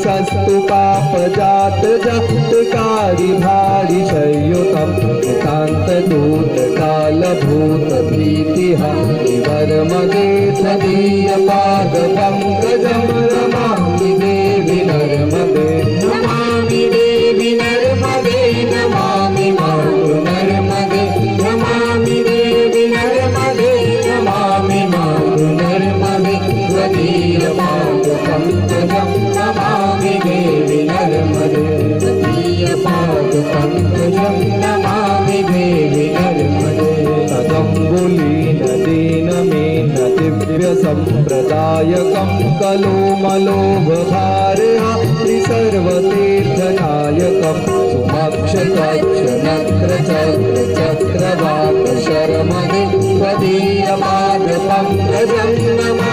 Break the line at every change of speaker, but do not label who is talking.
सस्तु पापजात जप्तकारी भारी शयुतम नितांत दूत काल भूत भीतिहारि वर्मगे तदीय पाद पंकजं नमामि देवी नर्मदे नमामि देवी नर्मदे नमामि मातु नर्मदे नमामि देवी नर्मदे नमामि मातु नर्मदे तदीय पाद पंकजं नमामि देवी नर्मदे तदीय पाद पंकजं नमामि देवी नर्मदे तदंबुलीन दीनमीन दिव्य संप्रदायकं कलोमलोभभारहारि सर्वतीर्थनायकं सुमक्षतक्षनक्र चक्र चक्रवाक शर्मदे त्वदीय पाद पंकजं नमामि